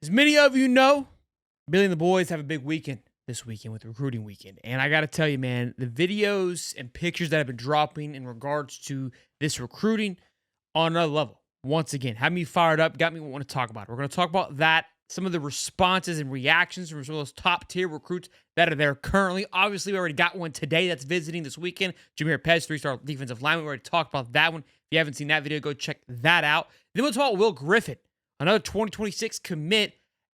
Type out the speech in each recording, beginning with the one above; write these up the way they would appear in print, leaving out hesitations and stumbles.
As many of you know, Billy and the boys have a big weekend this weekend with recruiting weekend. And I got to tell you, man, the videos and pictures that have been dropping in regards to this recruiting on another level. Once again, had me fired up, got me want to talk about it. We're going to talk about that, some of the responses and reactions from some of those top tier recruits that are there currently. Obviously, we already got one today that's visiting this weekend. Jameer Pez, 3-star defensive lineman. We already talked about that one. If you haven't seen that video, go check that out. Then we'll talk about Will Griffin, another 2026 commit,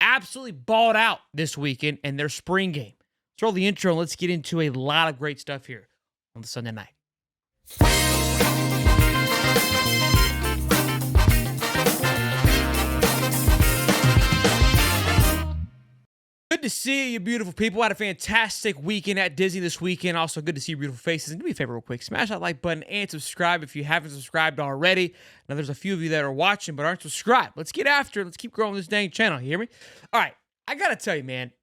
absolutely balled out this weekend in their spring game. Let's roll the intro and let's get into a lot of great stuff here on the Sunday night. Good to see you, beautiful people. Had a fantastic weekend at Disney this weekend. Also, good to see your beautiful faces. And do me a favor real quick. Smash that like button and subscribe if you haven't subscribed already. Now, there's a few of you that are watching but aren't subscribed. Let's get after it. Let's keep growing this dang channel. You hear me? All right. I got to tell you, man,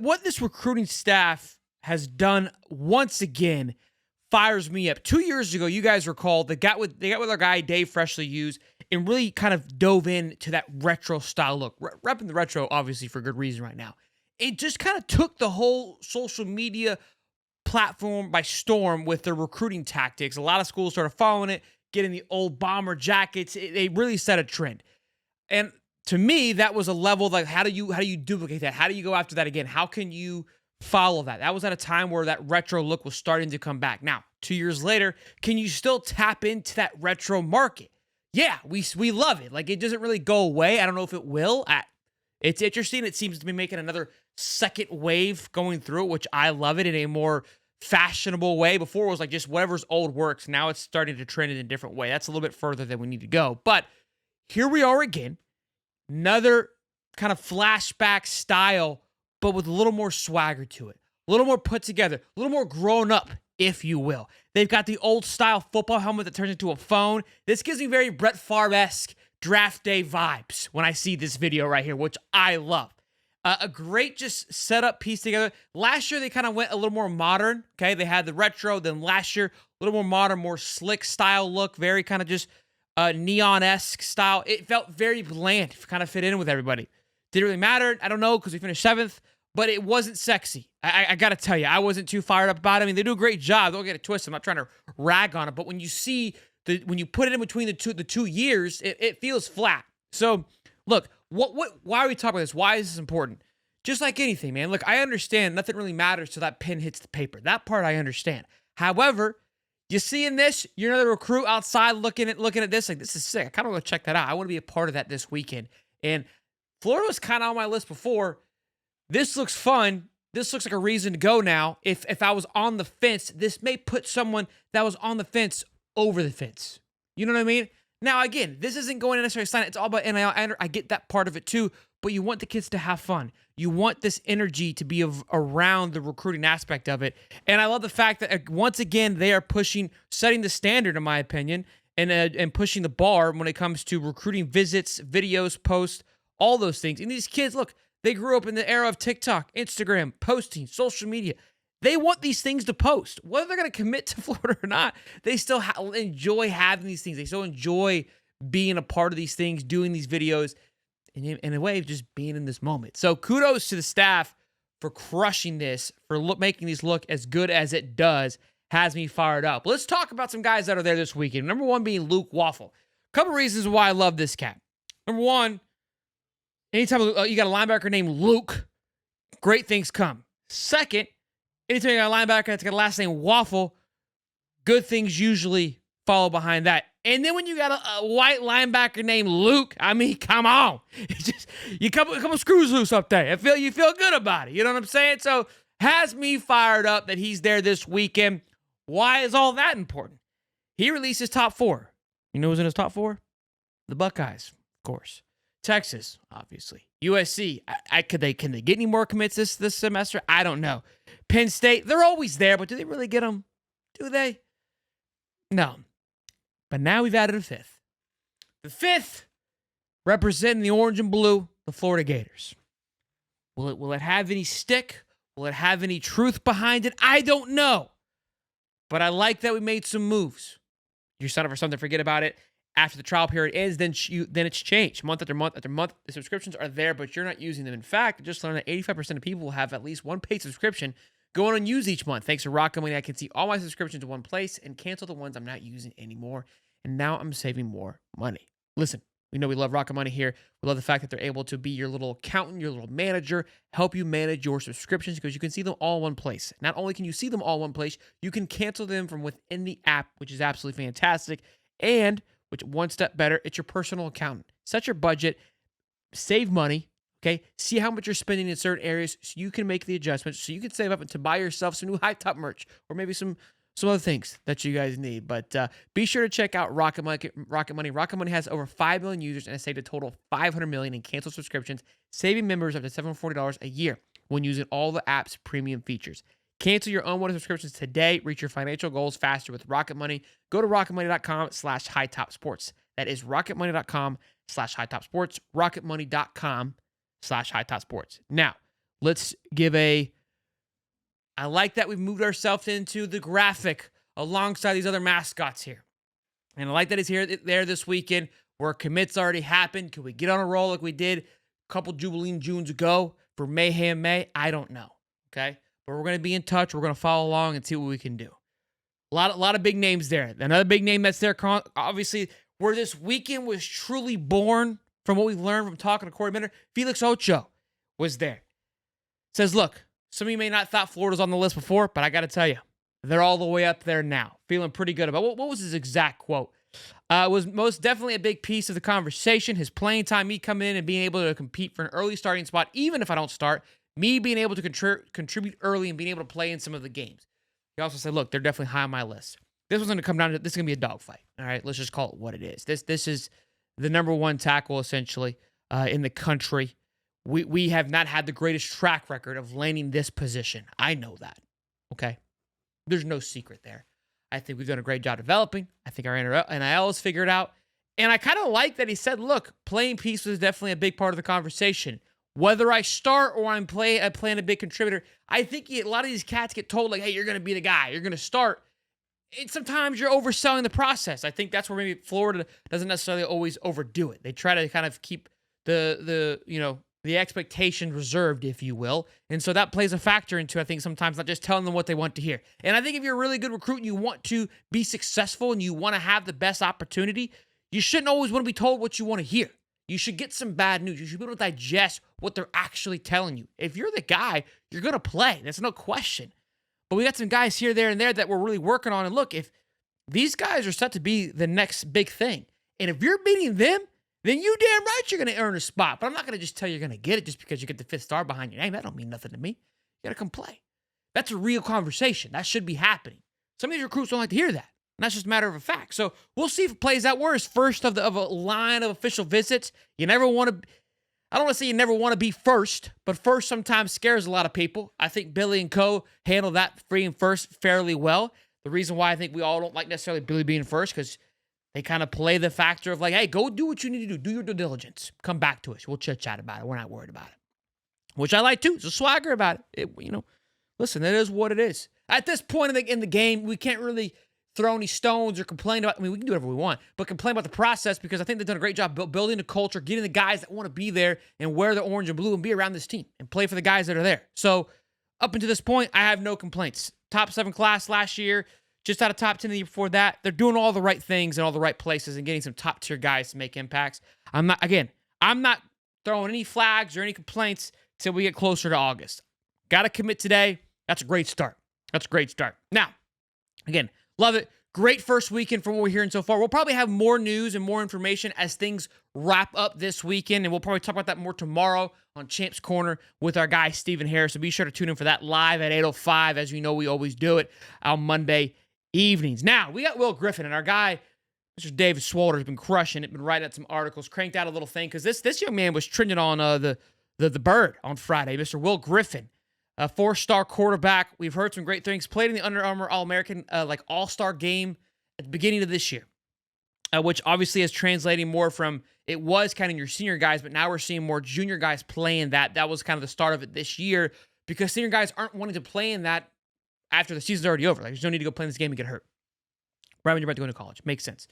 what this recruiting staff has done once again fires me up. 2 years ago, you guys recall, they got with our guy, Dave Freshly Used, and really kind of dove into that retro style look. Repping the retro, obviously, for good reason right now. It just kind of took the whole social media platform by storm with their recruiting tactics. A lot of schools started following it, getting the old bomber jackets. They really set a trend. And to me, that was a level like, how do you duplicate that? How do you go after that again? How can you follow that? That was at a time where that retro look was starting to come back. Now, 2 years later, can you still tap into that retro market? Yeah, we love it. Like, it doesn't really go away. I don't know if it will. It's interesting. It seems to be making another second wave going through it, which I love it in a more fashionable way. Before it was like just whatever's old works. Now it's starting to trend in a different way. That's a little bit further than we need to go. But here we are again. Another kind of flashback style, but with a little more swagger to it. A little more put together. A little more grown up, if you will. They've got the old style football helmet that turns into a phone. This gives me very Brett Favre-esque draft day vibes when I see this video right here, which I love. A great just setup piece together. Last year, they kind of went a little more modern. Okay, they had the retro. Then last year, a little more modern, more slick style look. Very kind of just neon-esque style. It felt very bland. Kind of fit in with everybody. Didn't really matter. I don't know because we finished 7th. But it wasn't sexy. I got to tell you, I wasn't too fired up about it. I mean, they do a great job. Don't get it twisted. I'm not trying to rag on it. But when you see, when you put it in between the two years, it feels flat. So, look, why are we talking about this? Why is this important? Just like anything, man. Look, I understand nothing really matters till that pen hits the paper. That part I understand. However, you seeing this, you're another recruit outside looking at this, like, this is sick. I kind of want to check that out. I want to be a part of that this weekend. And Florida was kind of on my list before. This looks fun. This looks like a reason to go now. If I was on the fence, this may put someone that was on the fence over the fence. You know what I mean? Now, again, this isn't going to necessarily sign it. It's all about NIL. I get that part of it too, but you want the kids to have fun. You want this energy to be around the recruiting aspect of it. And I love the fact that, once again, they are setting the standard, in my opinion, and pushing the bar when it comes to recruiting visits, videos, posts, all those things. And these kids, look, they grew up in the era of TikTok, Instagram, posting, social media. They want these things to post. Whether they're going to commit to Florida or not, they still enjoy having these things. They still enjoy being a part of these things, doing these videos, and in a way of just being in this moment. So kudos to the staff for crushing this, for making these look as good as it does. Has me fired up. Let's talk about some guys that are there this weekend. Number one being Luke Waffle. A couple reasons why I love this cat. Number one, anytime you got a linebacker named Luke, great things come. Second, anytime you got a linebacker that's got a last name Waffle, good things usually follow behind that. And then when you got a white linebacker named Luke, I mean, come on. It's just, you couple screws loose up there. You feel good about it. You know what I'm saying? So, has me fired up that he's there this weekend. Why is all that important? He released his top 4. You know who's in his top 4? The Buckeyes, of course. Texas, obviously. USC, can they get any more commits this semester? I don't know. Penn State, they're always there, but do they really get them? Do they? No. But now we've added a 5th. The 5th, representing the orange and blue, the Florida Gators. Will it have any stick? Will it have any truth behind it? I don't know. But I like that we made some moves. You're set up for something, forget about it. After the trial period ends, then it's changed month after month after month. The subscriptions are there, but you're not using them. In fact, I just learned that 85% of people will have at least one paid subscription going unused each month. Thanks to Rocket Money, I can see all my subscriptions in one place and cancel the ones I'm not using anymore. And now I'm saving more money. Listen, we know we love Rocket Money here. We love the fact that they're able to be your little accountant, your little manager, help you manage your subscriptions because you can see them all in one place. Not only can you see them all in one place, you can cancel them from within the app, which is absolutely fantastic. And which one step better, it's your personal accountant. Set your budget, save money, okay? See how much you're spending in certain areas so you can make the adjustments, so you can save up to buy yourself some new Hightop merch or maybe some other things that you guys need. But be sure to check out Rocket Money. Rocket Money has over 5 million users and has saved a total of $500 million in canceled subscriptions, saving members up to $740 a year when using all the app's premium features. Cancel your unwanted subscriptions today. Reach your financial goals faster with Rocket Money. Go to rocketmoney.com/hightopsports. That is rocketmoney.com/hightopsports. rocketmoney.com/hightopsports. Now, let's give I like that we've moved ourselves into the graphic alongside these other mascots here. And I like that he's there this weekend where commits already happened. Can we get on a roll like we did a couple Jubilee Junes ago for Mayhem May? I don't know. Okay. But we're going to be in touch. We're going to follow along and see what we can do. A lot of big names there. Another big name that's there, obviously, where this weekend was truly born from what we learned from talking to Cory Felix Oo was there. Says, look, some of you may not thought Florida's on the list before, but I got to tell you, they're all the way up there now. Feeling pretty good about what was his exact quote? It was most definitely a big piece of the conversation. His playing time, me coming in and being able to compete for an early starting spot, even if I don't start, me being able to contribute early and being able to play in some of the games. He also said, look, they're definitely high on my list. This was going to come down to, this is going to be a dogfight. All right, let's just call it what it is. This is the number one tackle, essentially, in the country. We have not had the greatest track record of landing this position. I know that, okay? There's no secret there. I think we've done a great job developing. I think our NIL is figured out. And I kind of like that he said, look, playing piece was definitely a big part of the conversation. Whether I start or I'm playing a big contributor, I think a lot of these cats get told, like, hey, you're going to be the guy. You're going to start. And sometimes you're overselling the process. I think that's where maybe Florida doesn't necessarily always overdo it. They try to kind of keep the expectation reserved, if you will. And so that plays a factor into, I think, sometimes not just telling them what they want to hear. And I think if you're a really good recruit and you want to be successful and you want to have the best opportunity, you shouldn't always want to be told what you want to hear. You should get some bad news. You should be able to digest what they're actually telling you. If you're the guy, you're going to play. There's no question. But we got some guys here, there, and there that we're really working on. And look, if these guys are set to be the next big thing, and if you're beating them, then you damn right you're going to earn a spot. But I'm not going to just tell you you're going to get it just because you get the 5th star behind your name. That don't mean nothing to me. You got to come play. That's a real conversation. That should be happening. Some of these recruits don't like to hear that. And that's just a matter of a fact. So we'll see if it plays out. We're first of a line of official visits. You never want to, I don't want to say you never want to be first, but first sometimes scares a lot of people. I think Billy and co handle that being first fairly well. The reason why I think we all don't like necessarily Billy being first, because they kind of play the factor of like, hey, go do what you need to do. Do your due diligence. Come back to us. We'll chit-chat about it. We're not worried about it. Which I like too. There's a swagger about it. Listen, it is what it is. At this point in the game, we can't really throw any stones or complain about, we can do whatever we want, but complain about the process because I think they've done a great job building the culture, getting the guys that want to be there and wear the orange and blue and be around this team and play for the guys that are there. So up until this point, I have no complaints. Top 7 class last year, just out of top 10 the year before that. They're doing all the right things in all the right places and getting some top tier guys to make impacts. I'm not throwing any flags or any complaints till we get closer to August. Got to commit today. That's a great start. Now, again, love it. Great first weekend from what we're hearing so far. We'll probably have more news and more information as things wrap up this weekend, and we'll probably talk about that more tomorrow on Champ's Corner with our guy, Stephen Harris. So be sure to tune in for that live at 8:05, as you know we always do it on Monday evenings. Now, we got Will Griffin, and our guy, Mr. David Swalter, has been crushing it, been writing out some articles, cranked out a little thing, because this young man was trending on the Bird on Friday, Mr. Will Griffin. A 4-star quarterback. We've heard some great things. Played in the Under Armour All-American All-Star game at the beginning of this year, which obviously is translating more from, it was kind of your senior guys, but now we're seeing more junior guys playing that. That was kind of the start of it this year because senior guys aren't wanting to play in that after the season's already over. Like, there's no need to go play in this game and get hurt right when you're about to go into college. Makes sense.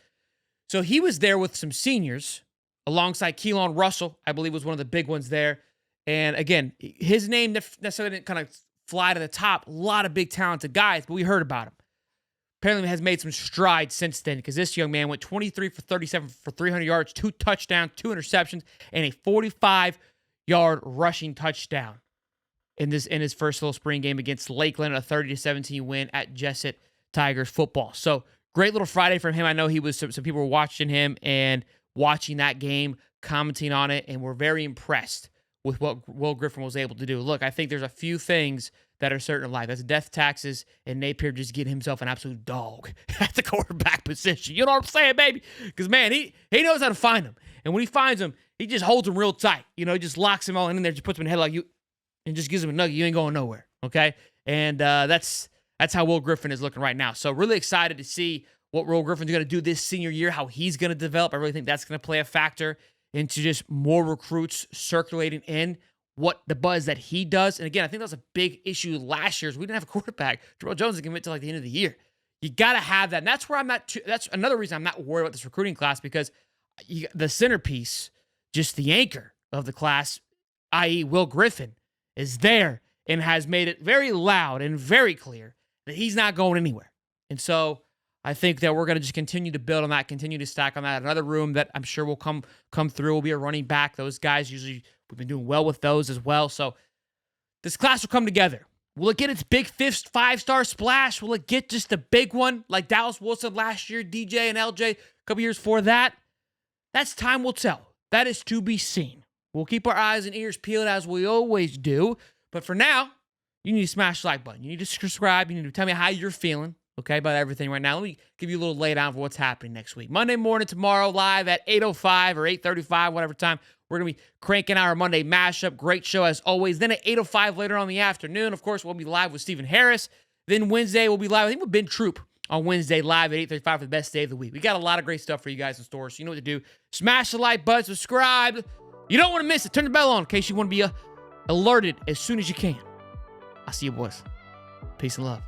So he was there with some seniors alongside Keelan Russell, I believe was one of the big ones there. And again, his name necessarily didn't kind of fly to the top. A lot of big talented guys, but we heard about him. Apparently has made some strides since then because this young man went 23 for 37 for 300 yards, 2 touchdowns, 2 interceptions, and a 45-yard rushing touchdown in his first little spring game against Lakeland, a 30-17 win at Jessup Tigers football. So great little Friday from him. I know some people were watching him and watching that game, commenting on it, and were very impressed with what Will Griffin was able to do. Look, I think there's a few things that are certain in life. That's death taxes and Napier just getting himself an absolute dog at the quarterback position. You know what I'm saying, baby? Because, man, he knows how to find them. And when he finds them, he just holds them real tight. You know, he just locks them all in there, just puts them in the head like you, and just gives them a nugget. You ain't going nowhere, okay? And that's how Will Griffin is looking right now. So really excited to see what Will Griffin's going to do this senior year, how he's going to develop. I really think that's going to play a factor into just more recruits circulating in, what the buzz that he does. And again, I think that was a big issue last year is we didn't have a quarterback. Terrell Jones didn't commit till like the end of the year. You got to have that. And that's where I'm not that's another reason I'm not worried about this recruiting class, because the centerpiece, just the anchor of the class, i.e. Will Griffin, is there and has made it very loud and very clear that he's not going anywhere. And so I think that we're going to just continue to build on that, continue to stack on that. Another room that I'm sure will come through will be a running back. Those guys usually, we've been doing well with those as well. So this class will come together. Will it get its big 5-star splash? Will it get just a big one like Dallas Wilson last year, DJ and LJ a couple years before that? That's time will tell. That is to be seen. We'll keep our eyes and ears peeled as we always do. But for now, you need to smash the like button. You need to subscribe. You need to tell me how you're feeling, okay, about everything right now. Let me give you a little laydown for what's happening next week. Monday morning tomorrow, live at 8:05 or 8:35, whatever time. We're going to be cranking our Monday mashup. Great show as always. Then at 8:05 later on in the afternoon, of course, we'll be live with Stephen Harris. Then Wednesday, we'll be live, I think, with Ben Troop on Wednesday, live at 8:35 for the best day of the week. We got a lot of great stuff for you guys in store, so you know what to do. Smash the like button, subscribe. You don't want to miss it. Turn the bell on in case you want to be alerted as soon as you can. I'll see you boys. Peace and love.